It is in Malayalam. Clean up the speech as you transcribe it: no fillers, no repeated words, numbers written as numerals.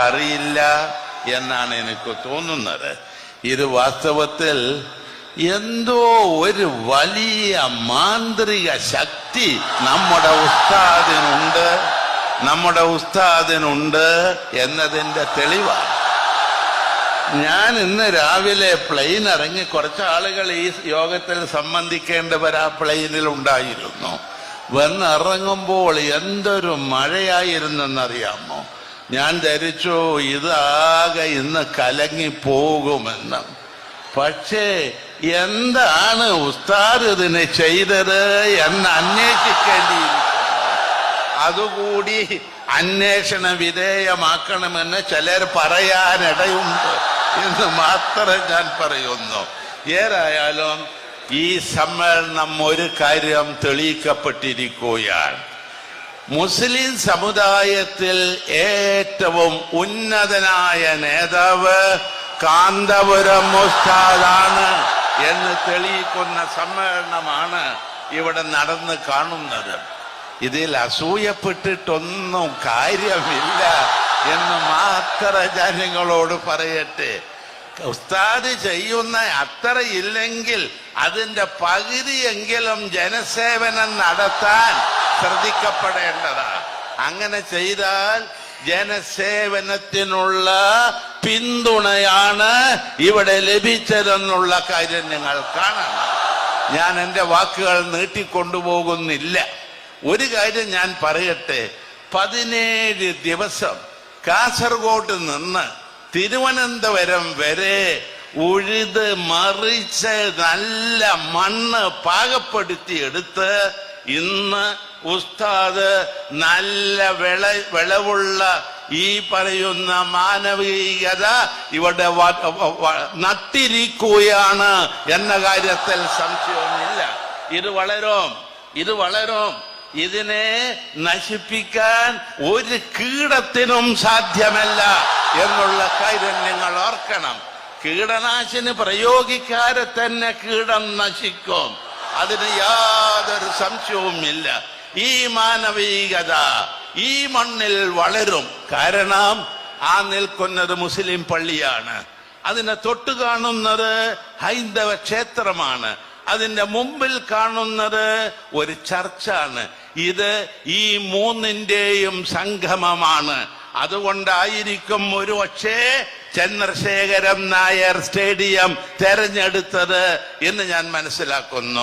അറിയില്ല എന്നാണ് എനിക്ക് തോന്നുന്നത്. ഇത് വാസ്തവത്തിൽ എന്തോ ഒരു വലിയ മാന്ത്രിക ശക്തി നമ്മുടെ ഉസ്താദിനുണ്ട് എന്നതിന്റെ തെളിവാണ്. ഞാൻ ഇന്ന് രാവിലെ പ്ലെയിൻ ഇറങ്ങി കുറച്ച് ആളുകൾ ഈ യോഗത്തിൽ സംബന്ധിക്കേണ്ടവർ ആ പ്ലെയിനിൽ ഉണ്ടായിരുന്നു. വന്നിറങ്ങുമ്പോൾ എന്തൊരു മഴയായിരുന്നെന്നറിയാമോ? ഞാൻ ധരിച്ചു ഇതാകെ ഇന്ന് കലങ്ങിപ്പോകുമെന്ന്. പക്ഷേ എന്താണ് ഉസ്താദ് ഇതിന് ചെയ്തത് എന്ന് അന്വേഷിക്കേണ്ടിയിരിക്കുന്നു. അതുകൂടി അന്വേഷണ വിധേയമാക്കണമെന്ന് ചിലർ പറയാനിടയുണ്ട് എന്ന് മാത്രമേ ഞാൻ പറയുന്നു. ഏതായാലും ഈ സമ്മേളനം ഒരു കാര്യം തെളിയിക്കപ്പെട്ടിരിക്കുകയാണ്. മുസ്ലിം സമുദായത്തിൽ ഏറ്റവും ഉന്നതനായ നേതാവ് കാന്തപുരം ഉസ്താദാണ് എന്ന് തെളിയിക്കുന്ന സമ്മേളനമാണ് ഇവിടെ നടന്ന് കാണുന്നത്. ഇതിൽ അസൂയപ്പെട്ടിട്ടൊന്നും കാര്യമില്ല എന്ന് മാത്രം ജനങ്ങളോട് പറയട്ടെ. ഉസ്താദ് ചെയ്യുന്ന അത്ര ഇല്ലെങ്കിൽ അതിന്റെ പകുതിയെങ്കിലും ജനസേവനം നടത്താൻ ശ്രദ്ധിക്കപ്പെടേണ്ടതാണ്. അങ്ങനെ ചെയ്താൽ ജനസേവനത്തിനുള്ള പിന്തുണയാണ് ഇവിടെ ലഭിച്ചതെന്നുള്ള കാര്യം നിങ്ങൾ കാണണം. ഞാൻ എൻ്റെ വാക്കുകൾ നീട്ടിക്കൊണ്ടുപോകുന്നില്ല. ഒരു കാര്യം ഞാൻ പറയട്ടെ. 17 ദിവസം കാസർഗോഡ് നിന്ന് തിരുവനന്തപുരം വരെ ഉഴുത് മറിച്ച് നല്ല മണ്ണ് പാകപ്പെടുത്തി എടുത്ത് ഇന്ന് ഉസ്താദ് നല്ല വിളവുള്ള ഈ പറയുന്ന മാനവികത ഇവിടെ നട്ടിരിക്കുകയാണ് എന്ന കാര്യത്തിൽ സംശയമില്ല. ഇത് വളരും. ഇതിനെ നശിപ്പിക്കാൻ ഒരു കീടത്തിനും സാധ്യമല്ല എന്നുള്ള കാര്യം നിങ്ങൾ ഓർക്കണം. കീടനാശിനി പ്രയോഗിക്കാതെ തന്നെ കീടം നശിക്കും, അതിന് യാതൊരു സംശയവുമില്ല. ഈ മാനവികത ഈ മണ്ണിൽ വളരും. കാരണം ആ നിൽക്കുന്നത് മുസ്ലിം പള്ളിയാണ്, അതിനെ തൊട്ട് കാണുന്നത് ഹൈന്ദവ ക്ഷേത്രമാണ്, അതിന്റെ മുമ്പിൽ കാണുന്നത് ഒരു ചർച്ചാണ്. ഇത് ഈ മൂന്നിന്റെയും സംഗമമാണ്. അതുകൊണ്ടായിരിക്കും ഒരു പക്ഷേ ചന്ദ്രശേഖരൻ നായർ സ്റ്റേഡിയം തെരഞ്ഞെടുത്തത് എന്ന് ഞാൻ മനസ്സിലാക്കുന്നു.